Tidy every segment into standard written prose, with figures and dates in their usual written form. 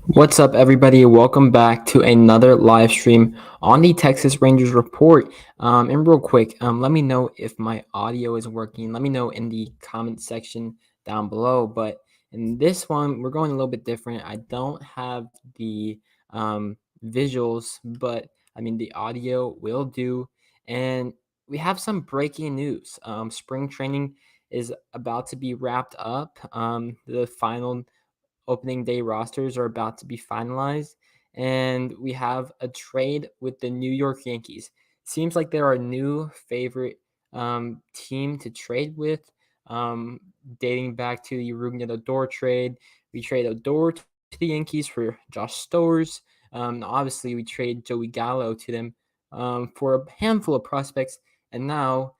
What's up, everybody? Welcome back to another live stream on the Texas Rangers Report. And real quick, let me know if my audio is working. Let me know in the comment section down below. But in this one, we're going a little bit different. I don't have the visuals, but I mean, the audio will do. And we have some breaking news. Spring training is about to be wrapped up. The final opening day rosters are about to be finalized, and we have a trade with the New York Yankees. Seems like they're our new favorite team to trade with, dating back to the Rougned Odor trade. We trade Odor to the Yankees for Josh Stowers. Obviously, we trade Joey Gallo to them for a handful of prospects, and now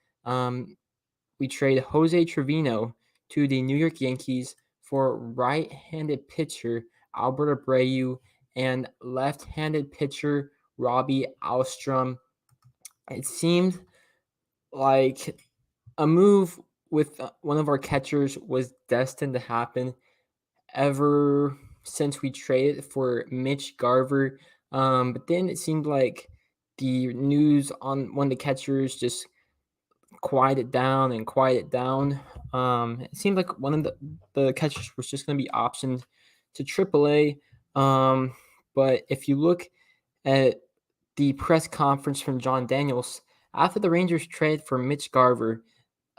we trade Jose Trevino to the New York Yankees for right-handed pitcher Albert Abreu and left-handed pitcher Robby Ahlstrom. It seemed like a move with one of our catchers was destined to happen ever since we traded for Mitch Garver. But then it seemed like the news on one of the catchers just quieted down and quieted down. It seemed like one of the catchers was just going to be optioned to AAA. But if you look at the press conference from John Daniels after the Rangers trade for Mitch Garver,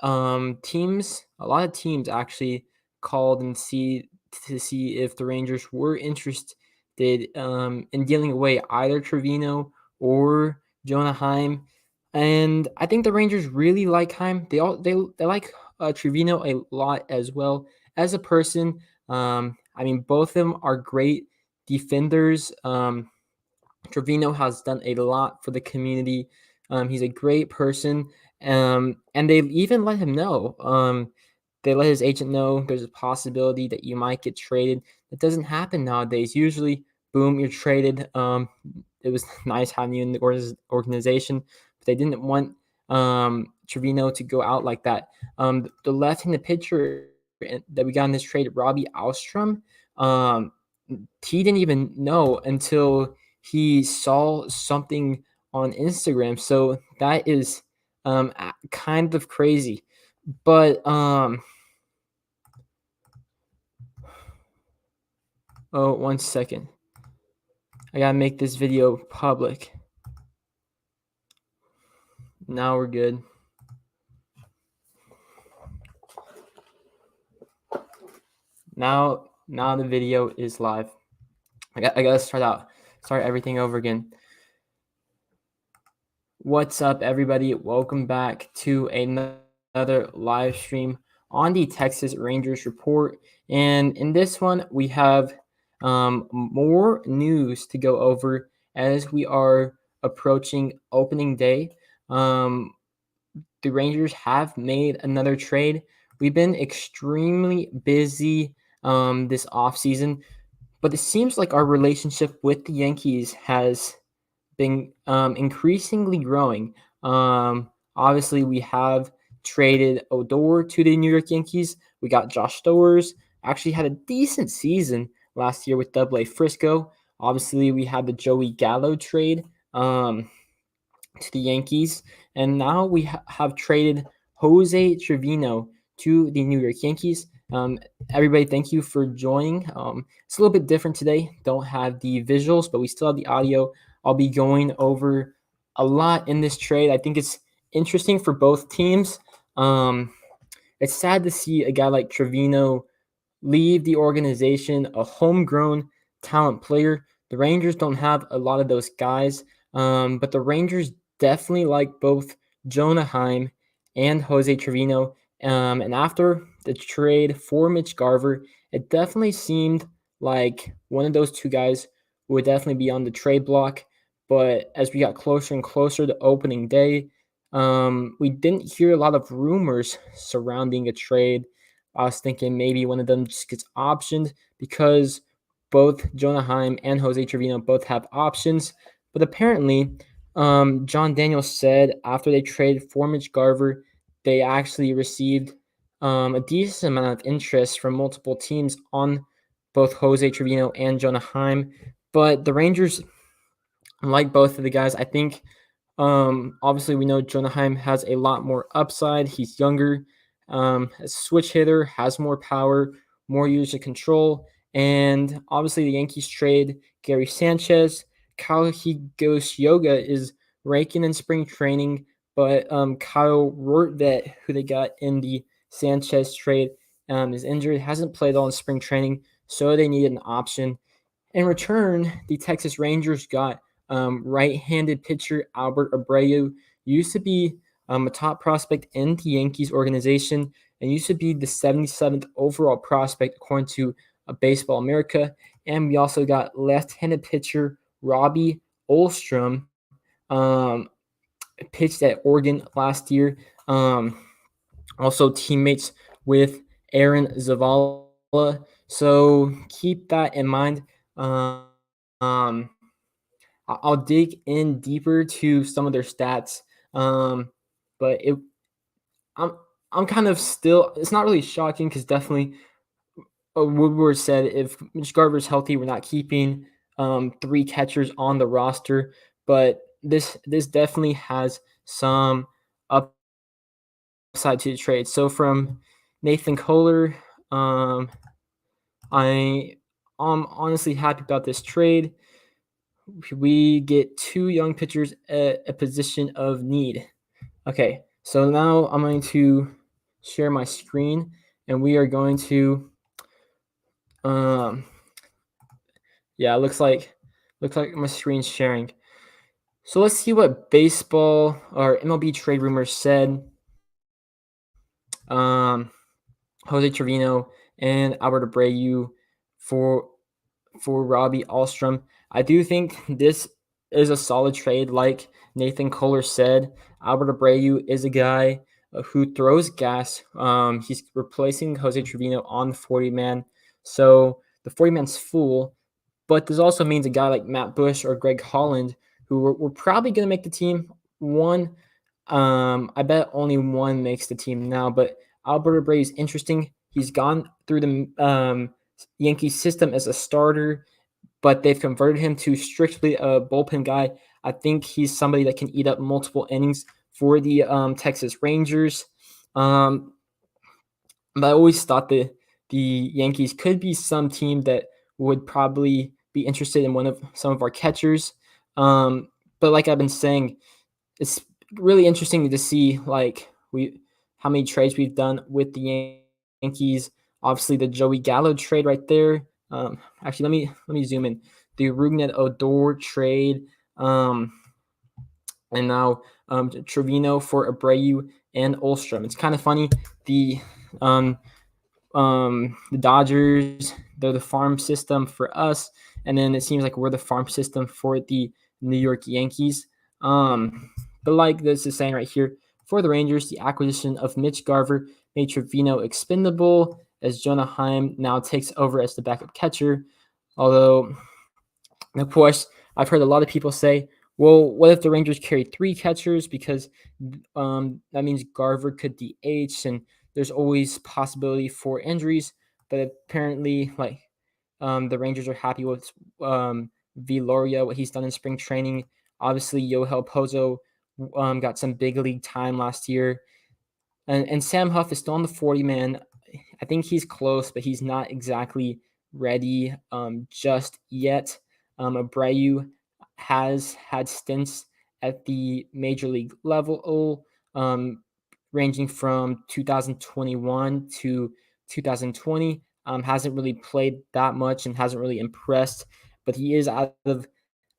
a lot of teams actually called and see if the Rangers were interested in dealing away either Trevino or Jonah Heim. And I think the Rangers really like Heim. They like Trevino a lot as well as a person. I mean, both of them are great defenders. Trevino has done a lot for the community. He's a great person, and they even let him know. They let his agent know there's a possibility that you might get traded. That doesn't happen nowadays. Usually, boom, you're traded. It was nice having you in the organization, but they didn't want Trevino to go out like that. The left-handed pitcher that we got in this trade, Robby Ahlstrom, um, he didn't even know until he saw something on Instagram. So that is kind of crazy. But oh, 1 second. I gotta make this video public. Now we're good. Now the video is live. I gotta start everything over again. What's up, everybody? Welcome back to another live stream on the Texas Rangers Report. And in this one, we have more news to go over as we are approaching opening day. The Rangers have made another trade. We've been extremely busy this offseason, but it seems like our relationship with the Yankees has been increasingly growing. Obviously, we have traded Odor to the New York Yankees. We got Josh Stowers. Actually, had a decent season last year with Double-A Frisco. Obviously, we had the Joey Gallo trade to the Yankees, and now we have traded Jose Trevino to the New York Yankees. Everybody, thank you for joining. It's a little bit different today. Don't have the visuals, but we still have the audio. I'll be going over a lot in this trade. I think it's interesting for both teams. It's sad to see a guy like Trevino leave the organization, a homegrown talent player. The Rangers don't have a lot of those guys, but the Rangers definitely like both Jonah Heim and Jose Trevino. And after the trade for Mitch Garver, it definitely seemed like one of those two guys would definitely be on the trade block. But as we got closer and closer to opening day, we didn't hear a lot of rumors surrounding a trade. I was thinking maybe one of them just gets optioned because both Jonah Heim and Jose Trevino both have options. But apparently, John Daniels said after they traded for Mitch Garver, they actually received a decent amount of interest from multiple teams on both Jose Trevino and Jonah Heim. But the Rangers, like both of the guys, I think obviously we know Jonah Heim has a lot more upside. He's younger, a switch hitter, has more power, more user control, and obviously the Yankees trade Gary Sanchez. Kyle Higashioka is raking in spring training, but Kyle Rortvedt, who they got in the Sanchez trade, is injured, hasn't played all in spring training, so they needed an option. In return, the Texas Rangers got right-handed pitcher Albert Abreu. Used to be a top prospect in the Yankees organization and used to be the 77th overall prospect according to Baseball America. And we also got left-handed pitcher Robby Ahlstrom, um, pitched at Oregon last year. Also teammates with Aaron Zavala. So keep that in mind. Um, I'll dig in deeper to some of their stats, but I'm I'm kind of still. It's not really shocking because definitely Woodward said if Mitch Garver's healthy, we're not keeping three catchers on the roster. But this definitely has some upside to the trade. So from Nathan Kohler, I I'm honestly happy about this trade. We get two young pitchers at a position of need. Okay, so now I'm going to share my screen, and we are going to, um, yeah, looks like my screen's sharing. So let's see what baseball or MLB trade rumors said. Um, Jose Trevino and Albert Abreu for Robby Ahlstrom. I do think this is a solid trade. Like Nathan Kohler said, Albert Abreu is a guy who throws gas. He's replacing Jose Trevino on the 40 man. So the 40 man's full, but this also means a guy like Matt Bush or Greg Holland, who we're probably going to make the team. One, I bet only one makes the team now, but Albert Abreu is interesting. He's gone through the Yankee system as a starter, but they've converted him to strictly a bullpen guy. I think he's somebody that can eat up multiple innings for the Texas Rangers. But I always thought the Yankees could be some team that would probably be interested in some of our catchers. But like I've been saying, it's really interesting to see how many trades we've done with the Yankees. Obviously, the Joey Gallo trade right there. Actually, let me zoom in. The Rougned Odor trade, and now Trevino for Abreu and Ahlstrom. It's kind of funny. The um, the Dodgers, they're the farm system for us, and then it seems like we're the farm system for the New York Yankees. But like this is saying right here, for the Rangers, the acquisition of Mitch Garver made Trevino expendable as Jonah Heim now takes over as the backup catcher. Although, of course, I've heard a lot of people say, well, what if the Rangers carry three catchers? Because that means Garver could DH, and there's always possibility for injuries. But apparently, the Rangers are happy with Viloria, what he's done in spring training. Obviously, Yohel Pozo got some big league time last year. And Sam Huff is still on the 40 man. I think he's close, but he's not exactly ready just yet. Abreu has had stints at the major league level, ranging from 2021 to 2020. Hasn't really played that much and hasn't really impressed, but he is out of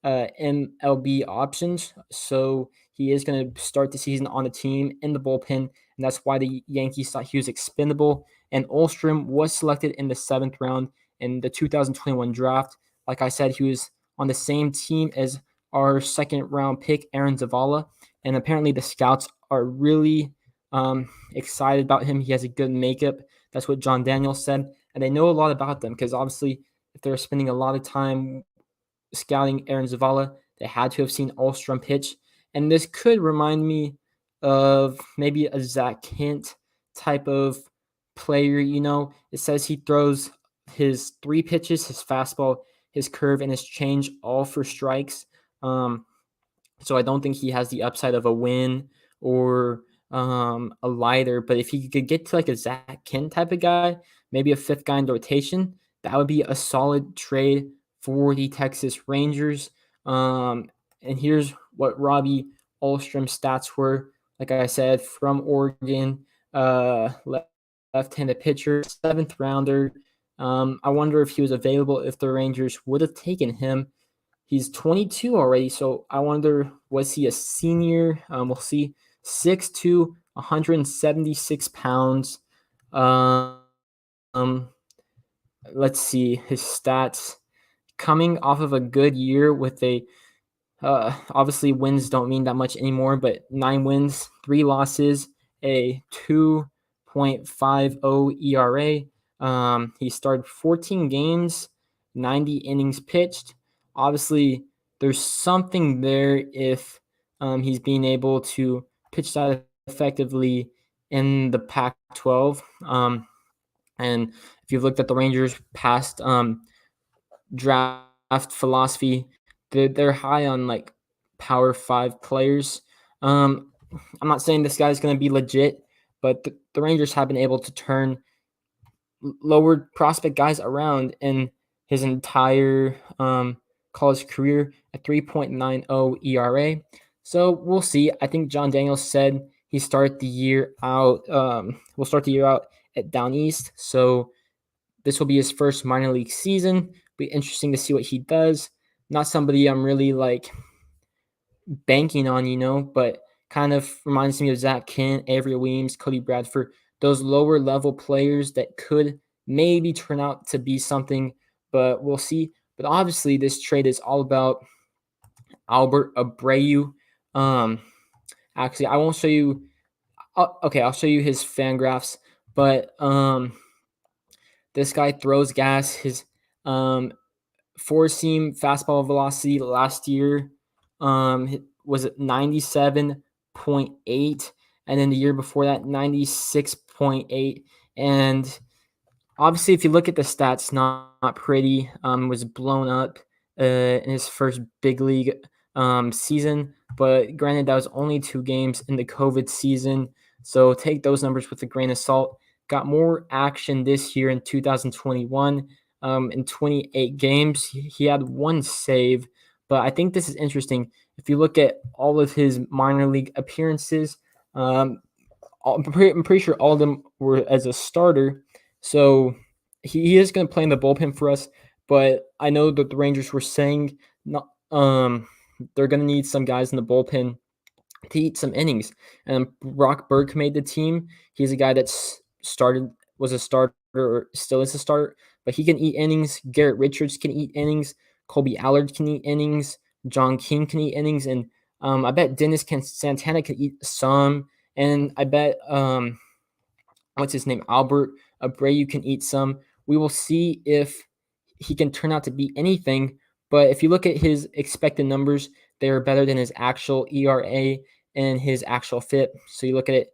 MLB options. So he is going to start the season on the team in the bullpen, and that's why the Yankees thought he was expendable. And Ahlstrom was selected in the 7th round in the 2021 draft. Like I said, he was on the same team as our 2nd round pick, Aaron Zavala. And apparently the scouts are really excited about him. He has a good makeup. That's what John Daniels said. And they know a lot about them because obviously if they're spending a lot of time scouting Aaron Zavala, they had to have seen Ahlstrom pitch. And this could remind me of maybe a Zach Hint type of player. It says he throws his 3 pitches, his fastball, his curve, and his change, all for strikes. So I don't think he has the upside of a win or a lighter. But if he could get to like a Zach Kent type of guy, maybe a fifth guy in rotation, that would be a solid trade for the Texas Rangers. And here's what Robby Ahlstrom's stats were. Like I said, from Oregon, left-handed pitcher, 7th rounder. I wonder if he was available, if the Rangers would have taken him. He's 22 already, so I wonder, was he a senior? We'll see. 6'2", 176 pounds. Um, let's see his stats. Coming off of a good year with obviously wins don't mean that much anymore, but 9 wins, 3 losses, a 2.50 ERA. He started 14 games, 90 innings pitched. Obviously, there's something there if he's being able to pitch that effectively in the Pac-12. And if you've looked at the Rangers' past draft philosophy, they're high on like Power 5 players. I'm not saying this guy's going to be legit, but the Rangers have been able to turn lower prospect guys around in his entire college career at 3.90 ERA. So we'll see. I think John Daniels said he start the year out. We'll start the year out at Down East. So this will be his first minor league season. Be interesting to see what he does. Not somebody I'm really like banking on, but kind of reminds me of Zach Kent, Avery Williams, Cody Bradford, those lower level players that could maybe turn out to be something, but we'll see. But obviously, this trade is all about Albert Abreu. Actually, I won't show you. Okay, I'll show you his fan graphs, but this guy throws gas. His four-seam fastball velocity last year was at 97.8, and then the year before that, 96.8. And obviously, if you look at the stats, not pretty. Was blown up in his first big league season, but granted, that was only 2 games in the COVID season, so take those numbers with a grain of salt. Got more action this year in 2021. In 28 games, he had 1 save, but I think this is interesting. If you look at all of his minor league appearances, I'm pretty sure all of them were as a starter. So he is going to play in the bullpen for us, but I know that the Rangers were saying not, they're going to need some guys in the bullpen to eat some innings. And Brock Burke made the team. He's a guy that's was a starter, or still is a starter, but he can eat innings. Garrett Richards can eat innings. Colby Allard can eat innings. John King can eat innings. And I bet Dennis Santana can eat some. And I bet, what's his name? Albert Abreu can eat some. We will see if he can turn out to be anything. But if you look at his expected numbers, they're better than his actual ERA and his actual FIP. So you look at it,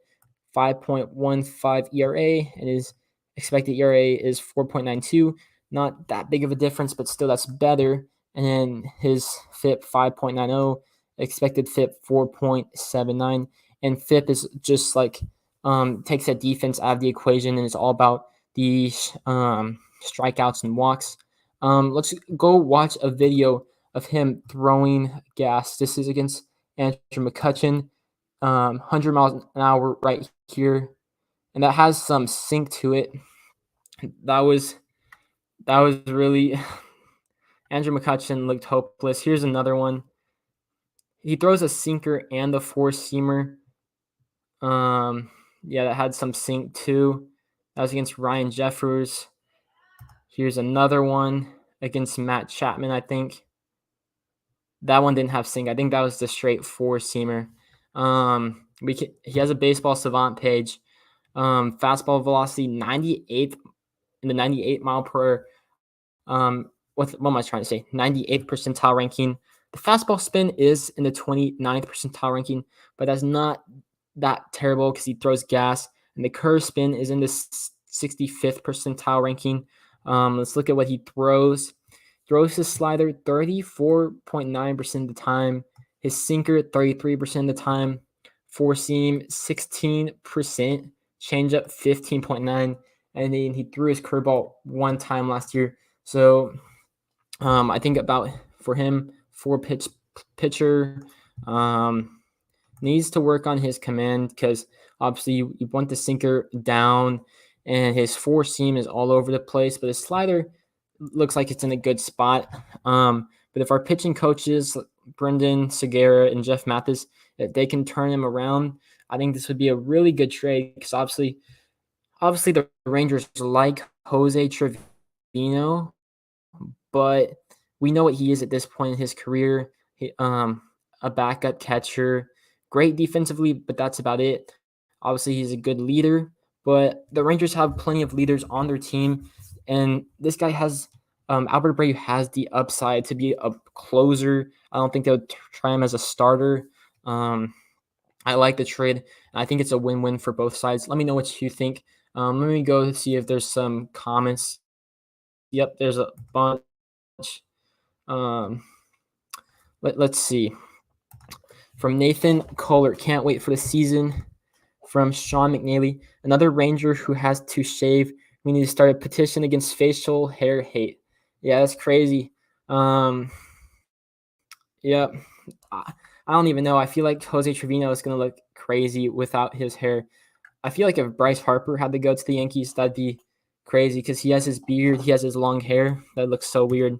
5.15 ERA, and his expected ERA is 4.92. Not that big of a difference, but still that's better. And then his FIP 5.90, expected FIP 4.79, and FIP is just like takes that defense out of the equation, and it's all about the strikeouts and walks. Let's go watch a video of him throwing gas. This is against Andrew McCutchen, 100 miles an hour right here, and that has some sink to it. That was really Andrew McCutchen looked hopeless. Here's another one. He throws a sinker and a four-seamer. Yeah, that had some sink too. That was against Ryan Jeffers. Here's another one against Matt Chapman, I think. That one didn't have sink. I think that was the straight four-seamer. He has a Baseball Savant page. Fastball velocity 98th in the 98 mile per. What am I trying to say? 98th percentile ranking. The fastball spin is in the 29th percentile ranking, but that's not that terrible because he throws gas. And the curve spin is in the 65th percentile ranking. Let's look at what he throws. Throws his slider 34.9% of the time, his sinker 33% of the time, four seam 16%, changeup 15.9, and then he threw his curveball one time last year. So I think about for him, pitcher needs to work on his command because obviously you want the sinker down, and his four seam is all over the place, but his slider looks like it's in a good spot. But if our pitching coaches, Brendan Segura and Jeff Mathis, if they can turn him around, I think this would be a really good trade because obviously the Rangers like Jose Trevino, but we know what he is at this point in his career. A backup catcher, great defensively, but that's about it. Obviously, he's a good leader, but the Rangers have plenty of leaders on their team, and this guy has Abreu has the upside to be a closer. I don't think they'll try him as a starter. I like the trade, and I think it's a win-win for both sides. Let me know what you think. Let me go see if there's some comments. Yep, there's a bunch. Um, let's see. From Nathan Kohler, can't wait for the season. From Sean McNally, another Ranger who has to shave. We need to start a petition against facial hair hate. Yeah, that's crazy. Yeah, I don't even know. I feel like Jose Trevino is going to look crazy without his hair. I feel like if Bryce Harper had to go to the Yankees, that'd be crazy because he has his beard, he has his long hair. That looks so weird.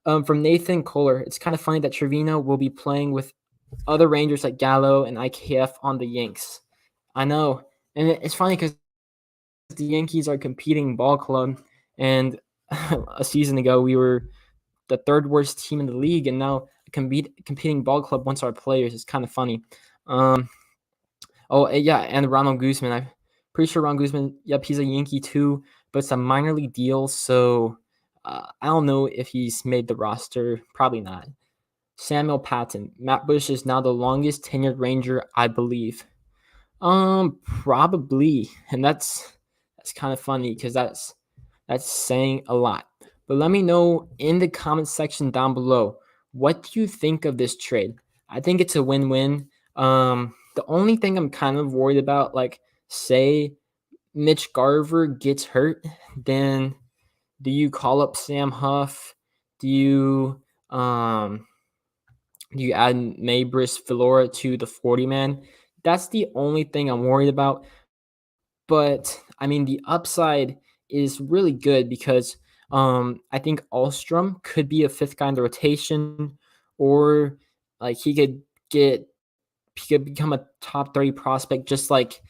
From Nathan Kohler, it's kind of funny that Trevino will be playing with other Rangers like Gallo and IKF on the Yanks. I know. And it's funny because the Yankees are competing ball club. And a season ago, we were the third worst team in the league. And now competing ball club wants our players. It's kind of funny. And Ronald Guzman. I'm pretty sure Ron Guzman, yep, he's a Yankee too, but it's a minor league deal. So I don't know if he's made the roster. Probably not. Samuel Patton. Matt Bush is now the longest tenured Ranger, I believe. Probably, and that's kind of funny because that's saying a lot. But let me know in the comment section down below, what do you think of this trade? I think it's a win-win. The only thing I'm kind of worried about, like, say Mitch Garver gets hurt, then do you call up Sam Huff? Do you add Maybris Filora to the 40-man? That's the only thing I'm worried about. But I mean, the upside is really good because I think Ahlstrom could be a fifth guy in the rotation, or like he could become a top 30 prospect, just like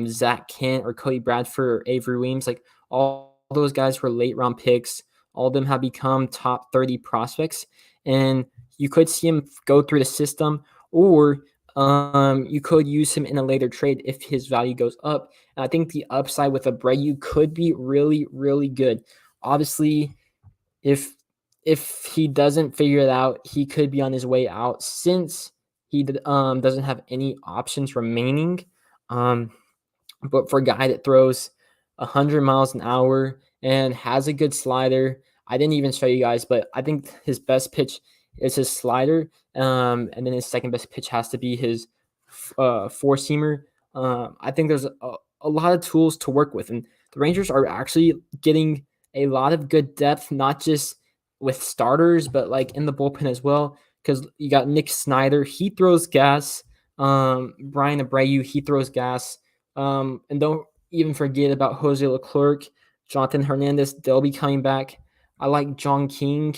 Zach Kent or Cody Bradford or Avery Weems. Like all those guys were late round picks. All of them have become top 30 prospects, and you could see him go through the system, or you could use him in a later trade if his value goes up. And I think the upside with Abreu could be really, really good. Obviously, if he doesn't figure it out, he could be on his way out since he doesn't have any options remaining. But for a guy that throws 100 miles an hour and has a good slider, I didn't even show you guys, but I think his best pitch is his slider. And then his second best pitch has to be his four-seamer. I think there's a lot of tools to work with. And the Rangers are actually getting a lot of good depth, not just with starters, but like in the bullpen as well. Because you got Nick Snyder, he throws gas. Bryan Abreu, he throws gas. And don't even forget about Jose Leclerc, Jonathan Hernandez. They'll be coming back. I like John King.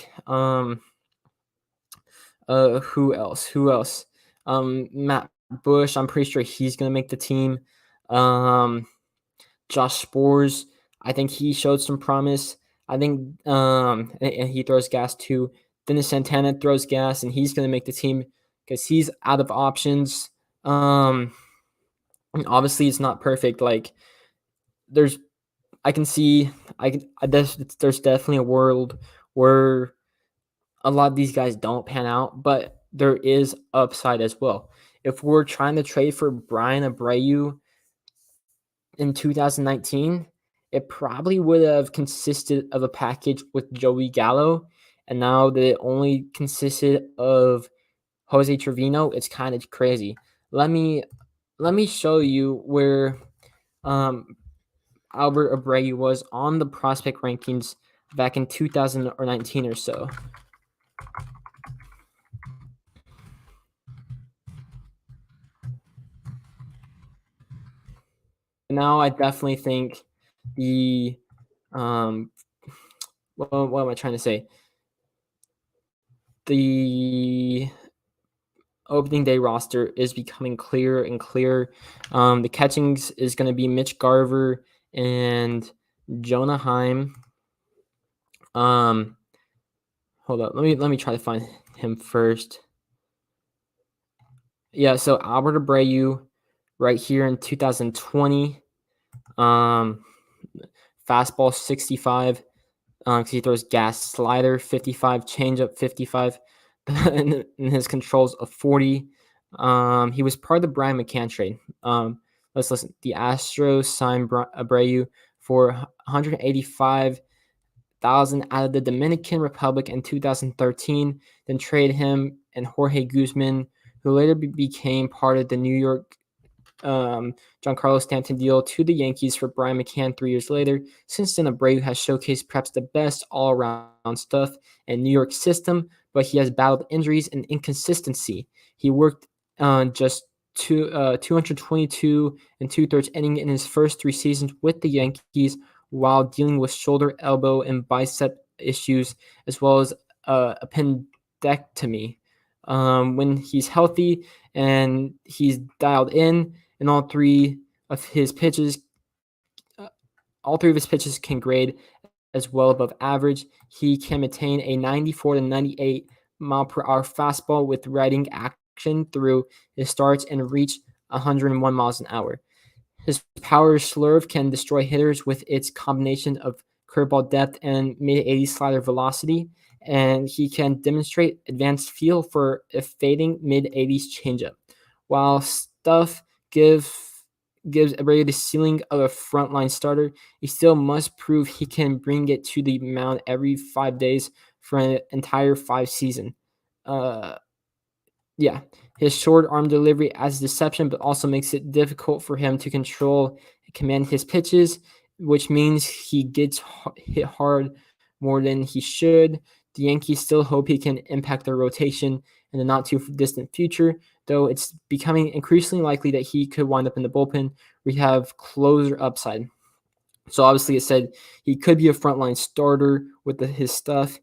Who else? Matt Bush. I'm pretty sure he's gonna make the team. Josh Spores. I think he showed some promise. I think and he throws gas too. Dennis Santana throws gas, and he's gonna make the team because he's out of options. And obviously, it's not perfect. Like there's there's definitely a world where a lot of these guys don't pan out, but there is upside as well. If we're trying to trade for Bryan Abreu in 2019 it probably would have consisted of a package with Joey Gallo, and now that it only consisted of Jose Trevino, it's kind of crazy. Let me show you where um, Albert Abreu was on the prospect rankings back in 2019 or so. Now I definitely think the what am I trying to say? The opening day roster is becoming clearer and clearer. The catchings is going to be Mitch Garver and Jonah Heim. Hold up, let me try to find him first. Yeah, so Albert Abreu, right here in 2020. Fastball 65. Because he throws gas, slider 55, changeup 55, and his controls of 40. He was part of the Bryan McCann trade. Let's listen. The Astros signed Abreu for 185,000 out of the Dominican Republic in 2013. Then traded him and Jorge Guzman, who later became part of the New York Giancarlo Stanton deal to the Yankees for Bryan McCann 3 years later. Since then, Abreu has showcased perhaps the best all-around stuff in New York system, but he has battled injuries and inconsistency. He worked just 222 and two-thirds inning in his first 3 seasons with the Yankees while dealing with shoulder, elbow, and bicep issues, as well as a appendectomy. When he's healthy and he's dialed in, and all three of his pitches can grade as well above average. He can maintain a 94 to 98 mile per hour fastball with riding action through his starts and reach 101 miles an hour. His power slurve can destroy hitters with its combination of curveball depth and mid-80s slider velocity, and he can demonstrate advanced feel for a fading mid-80s changeup. While stuff gives Abreu the ceiling of a frontline starter, he still must prove he can bring it to the mound every 5 days for an entire 5 season. Uh, yeah, his short arm delivery adds deception, but also makes it difficult for him to control and command his pitches, which means he gets hit hard more than he should. The Yankees still hope he can impact their rotation in the not too distant future, though it's becoming increasingly likely that he could wind up in the bullpen. We have closer upside. So obviously, it said he could be a frontline starter with his stuff.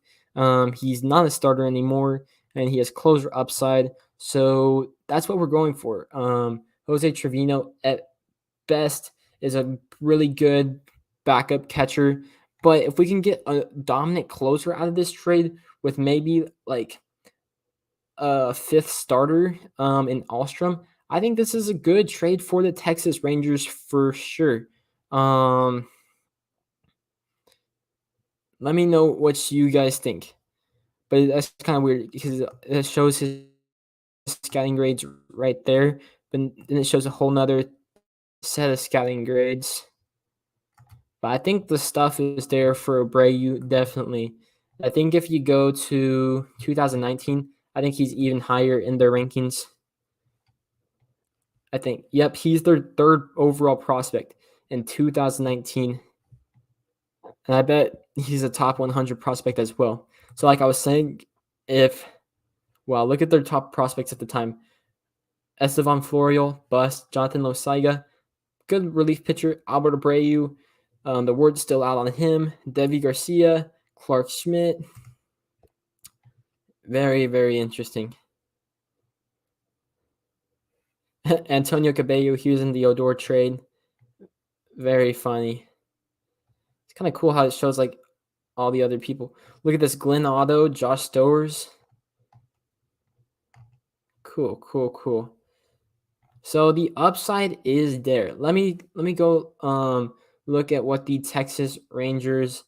He's not a starter anymore, and he has closer upside. So that's what we're going for. Jose Trevino at best is a really good backup catcher, but if we can get a dominant closer out of this trade with maybe like a fifth starter in Ahlstrom, I think this is a good trade for the Texas Rangers for sure. Let me know what you guys think. But that's kind of weird because it shows his scouting grades right there, but then it shows a whole nother set of scouting grades. But I think the stuff is there for Abreu, definitely. I think if you go to 2019, I think he's even higher in their rankings. I think, yep, he's their 3rd overall prospect in 2019. And I bet he's a top 100 prospect as well. So like I was saying, look at their top prospects at the time. Estevan Florial, bust. Jonathan Losaiga, good relief pitcher. Albert Abreu, the word's still out on him. Devi Garcia, Clark Schmidt. Very, very interesting. Antonio Cabello, he was in the Odor trade. Very funny. It's kind of cool how it shows like all the other people. Look at this: Glenn Otto, Josh Stowers. Cool. So the upside is there. Let me go look at what the Texas Rangers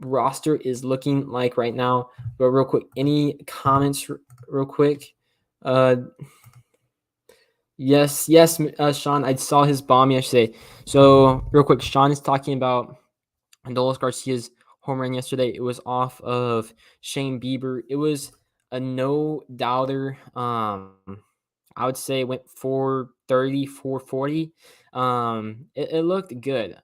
roster is looking like right now. But real quick, any comments real quick? Sean. I saw his bomb yesterday. So real quick, Sean is talking about Adolis Garcia's home run yesterday. It was off of Shane Bieber. It was a no doubter. I would say it went 430, 440. It looked good.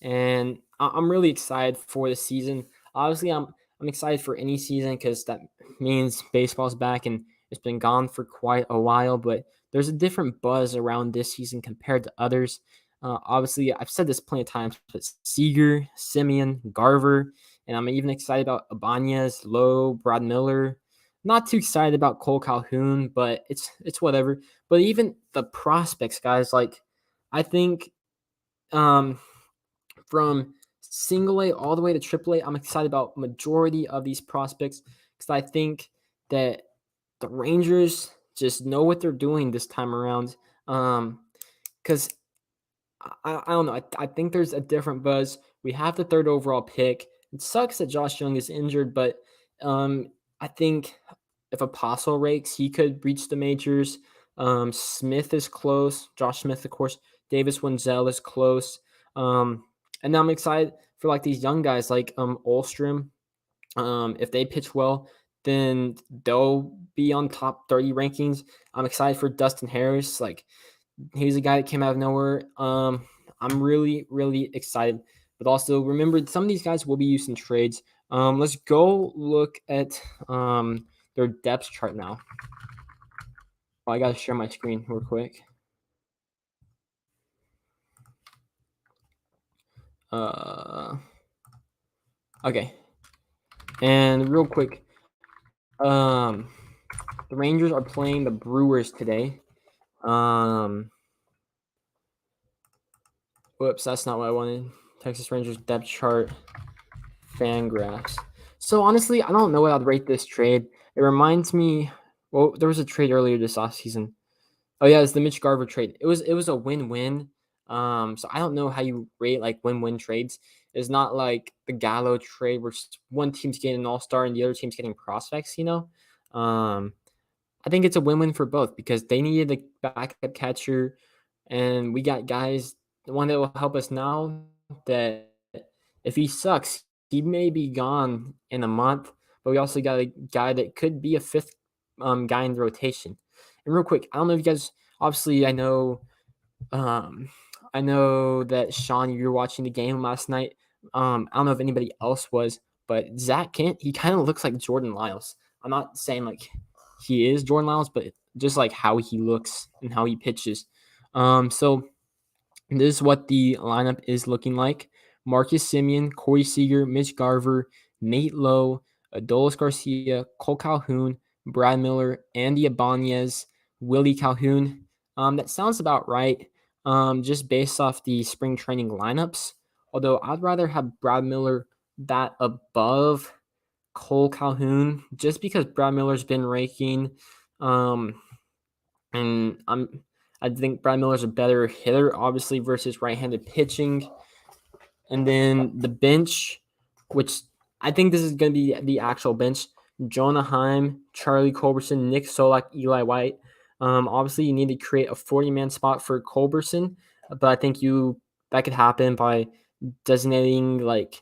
And I'm really excited for the season. Obviously, I'm excited for any season because that means baseball's back and it's been gone for quite a while. But there's a different buzz around this season compared to others. Obviously, I've said this plenty of times, but Seager, Simeon, Garver, and I'm even excited about Ibanez, Lowe, Brad Miller. Not too excited about Cole Calhoun, but it's whatever. But even the prospects, guys, like I think um, from single A all the way to triple A, I'm excited about majority of these prospects because I think that the Rangers just know what they're doing this time around. Because I don't know. I think there's a different buzz. We have the third overall pick. It sucks that Josh Young is injured, but I think if Apostle rakes, he could reach the majors. Smith is close. Josh Smith, of course. Davis Wenzel is close. And now I'm excited for like these young guys like Ahlstrom. If they pitch well, then they'll be on top 30 rankings. I'm excited for Dustin Harris. Like he's a guy that came out of nowhere. I'm really, really excited. But also remember, some of these guys will be used in trades. Let's go look at their depth chart now. Oh, I gotta share my screen real quick. Okay. And real quick, the Rangers are playing the Brewers today. Whoops, that's not what I wanted. Texas Rangers depth chart, fan graphs. So honestly, I don't know what I'd rate this trade. It reminds me. Well, there was a trade earlier this offseason. Oh yeah, it's the Mitch Garver trade. It was a win-win. So I don't know how you rate like win-win trades. It's not like the Gallo trade where one team's getting an all-star and the other team's getting prospects, I think it's a win-win for both because they needed a backup catcher and we got guys, the one that will help us now that if he sucks, he may be gone in a month, but we also got a guy that could be a fifth guy in the rotation. And real quick, I don't know if you guys, obviously um, I know that Sean, you were watching the game last night. I don't know if anybody else was, but Zach Kent, he kind of looks like Jordan Lyles. I'm not saying like he is Jordan Lyles, but just like how he looks and how he pitches. So this is what the lineup is looking like. Marcus Simeon, Corey Seager, Mitch Garver, Nate Lowe, Adolis Garcia, Cole Calhoun, Brad Miller, Andy Ibanez, Willie Calhoun. That sounds about right, just based off the spring training lineups. Although I'd rather have Brad Miller that above Cole Calhoun, just because Brad Miller's been raking. Um, and I think Brad Miller's a better hitter, obviously, versus right-handed pitching. And then the bench, which I think this is going to be the actual bench. Jonah Heim, Charlie Culberson, Nick Solak, Eli White. Obviously, you need to create a 40-man spot for Culberson, but I think that could happen by designating like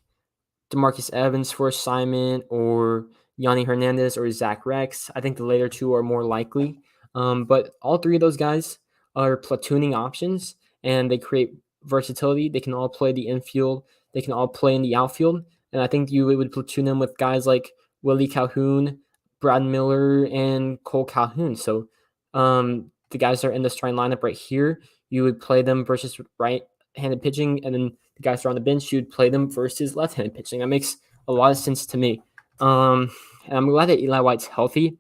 DeMarcus Evans for assignment or Yanni Hernandez or Zach Rex. I think the later two are more likely. But all three of those guys are platooning options and they create versatility. They can all play the infield. They can all play in the outfield. And I think you would platoon them with guys like Willie Calhoun, Brad Miller, and Cole Calhoun. So the guys that are in the starting lineup right here, you would play them versus right-handed pitching, and then the guys that are on the bench, you'd play them versus left-handed pitching. That makes a lot of sense to me. And I'm glad that Eli White's healthy,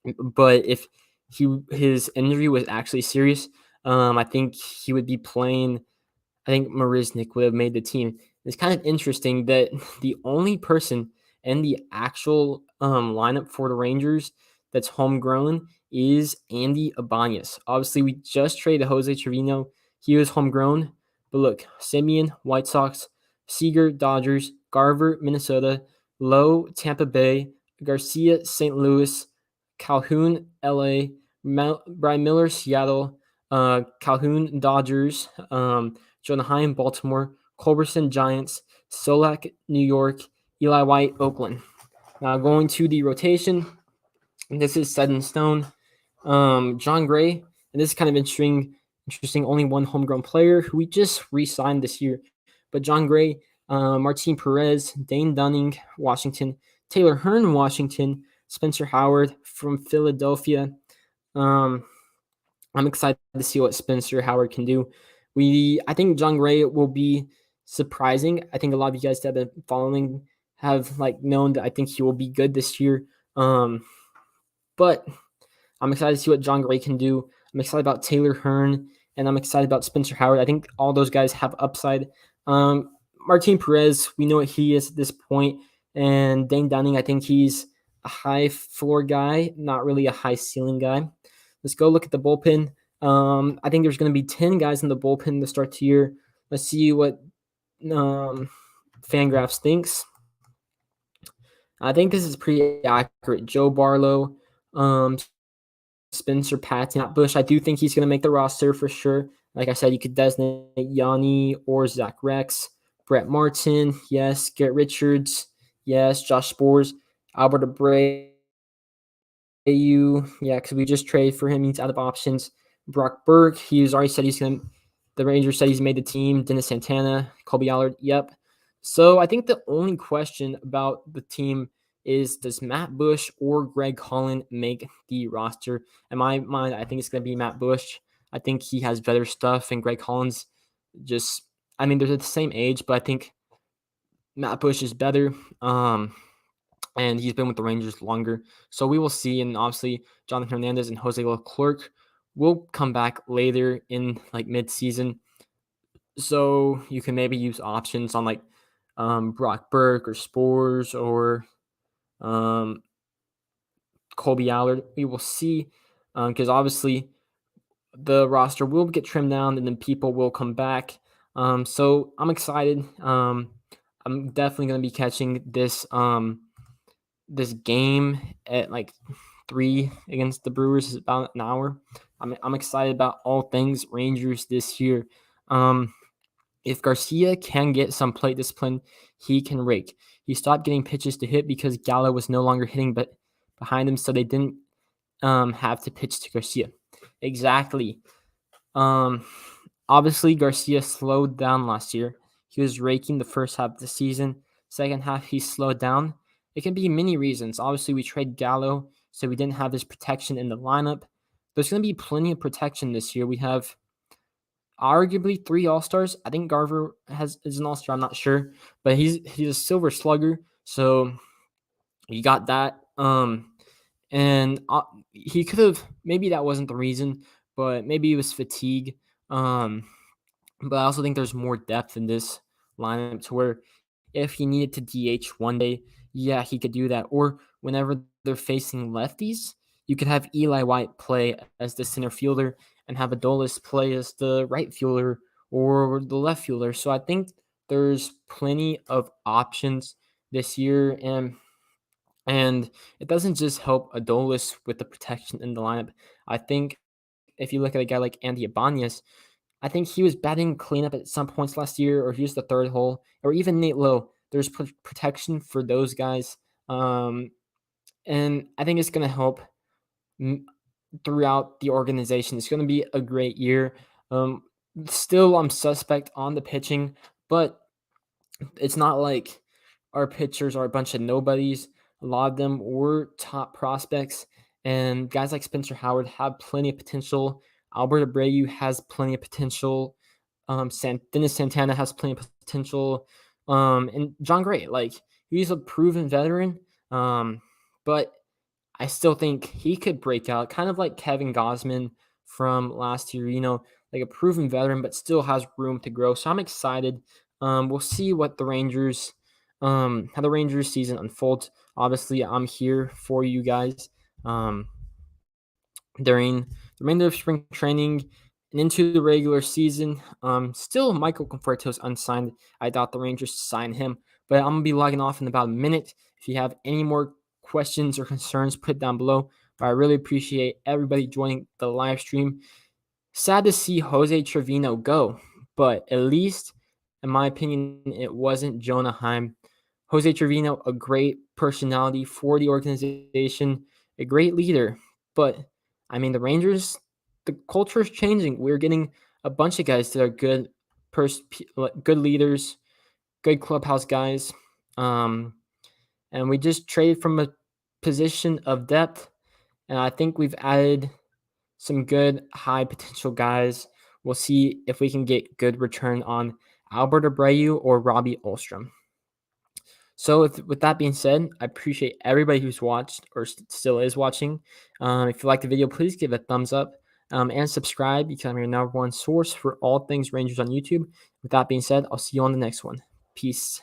but if his injury was actually serious, I think he would be playing. I think Marisnik would have made the team. It's kind of interesting that the only person in the actual lineup for the Rangers that's homegrown is Andy Ibanez. Obviously, we just traded Jose Trevino. He was homegrown. But look, Simeon, White Sox, Seager, Dodgers, Garver, Minnesota, Lowe, Tampa Bay, Garcia, St. Louis, Calhoun, LA, Brian Miller, Seattle, Calhoun, Dodgers, Jonah Heim, Baltimore, Culberson, Giants, Solak, New York, Eli White, Oakland. Now going to the rotation, this is set in stone. John Gray, and this is kind of interesting. Only one homegrown player who we just re-signed this year, but John Gray, Martin Perez, Dane Dunning, Washington, Taylor Hearn, Washington, Spencer Howard from Philadelphia. Um, I'm excited to see what Spencer Howard can do. I think John Gray will be surprising. I think a lot of you guys that have been following have known that I think he will be good this year. But I'm excited to see what John Gray can do. I'm excited about Taylor Hearn, and I'm excited about Spencer Howard. I think all those guys have upside. Martin Perez, we know what he is at this point, and Dane Dunning, I think he's a high floor guy, not really a high ceiling guy. Let's go look at the bullpen. I think there's going to be 10 guys in the bullpen to start the year. Let's see what Fangraphs thinks. I think this is pretty accurate. Joe Barlow, Spencer Patton, Matt Bush. I do think he's going to make the roster for sure. Like I said, you could designate Yanni or Zach Rex, Brett Martin, yes, Garrett Richards, yes, Josh Spores, Albert Abreu, yeah, because we just traded for him. He's out of options. Brock Burke, he's already said he's going to. The Rangers said he's made the team. Dennis Santana, Colby Allard, yep. So I think the only question about the team is, does Matt Bush or Greg Holland make the roster? In my mind, I think it's going to be Matt Bush. I think he has better stuff, and Greg Holland's just, I mean, they're the same age, but I think Matt Bush is better. And he's been with the Rangers longer. So we will see. And obviously, Jonathan Hernandez and Jose Leclerc will come back later in mid-season. So you can maybe use options on Brock Burke or Spores or Colby Allard. We will see, because obviously the roster will get trimmed down and then people will come back. So I'm excited. I'm definitely going to be catching this game at 3 against the Brewers. Is about an hour. I'm excited about all things Rangers this year. If Garcia can get some plate discipline, he can rake. He stopped getting pitches to hit because Gallo was no longer hitting but behind him, so they didn't have to pitch to Garcia. Exactly. Obviously, Garcia slowed down last year. He was raking the first half of the season. Second half, he slowed down. It can be many reasons. Obviously, we trade Gallo, so we didn't have this protection in the lineup. There's going to be plenty of protection this year. We have arguably 3 All-Stars. I think Garver is an All-Star. I'm not sure, but he's a Silver Slugger, so you got that. And he could have, maybe that wasn't the reason, but maybe it was fatigue. But I also think there's more depth in this lineup to where if he needed to DH one day, yeah, he could do that. Or whenever they're facing lefties, you could have Eli White play as the center fielder and have Adolis play as the right fielder or the left fielder. So I think there's plenty of options this year, and it doesn't just help Adolis with the protection in the lineup. I think if you look at a guy like Andy Ibanez, I think he was batting cleanup at some points last year, or he was the third hole, or even Nate Lowe. There's protection for those guys. And I think it's going to help throughout the organization. It's going to be a great year. Still, I'm suspect on the pitching, but it's not like our pitchers are a bunch of nobodies. A lot of them were top prospects, and guys like Spencer Howard have plenty of potential. Albert Abreu has plenty of potential. Dennis Santana has plenty of potential. And John Gray, he's a proven veteran. But I still think he could break out, kind of like Kevin Gausman from last year, like a proven veteran, but still has room to grow. So I'm excited. We'll see what the Rangers, how the Rangers season unfolds. Obviously, I'm here for you guys during the remainder of spring training and into the regular season. Still, Michael Conforto's unsigned. I doubt the Rangers sign him, but I'm going to be logging off in about a minute. If you have any more questions or concerns, put it down below. But I really appreciate everybody joining the live stream. Sad to see Jose Trevino go, but at least, in my opinion, it wasn't Jonah Heim. Jose Trevino, a great personality for the organization, a great leader. But I mean, the Rangers, the culture is changing. We're getting a bunch of guys that are good leaders, good clubhouse guys. And we just traded from a position of depth. And I think we've added some good high potential guys. We'll see if we can get good return on Albert Abreu or Robby Ahlstrom. So with that being said, I appreciate everybody who's watched or still is watching. If you like the video, please give it a thumbs up and subscribe because I'm your number one source for all things Rangers on YouTube. With that being said, I'll see you on the next one. Peace.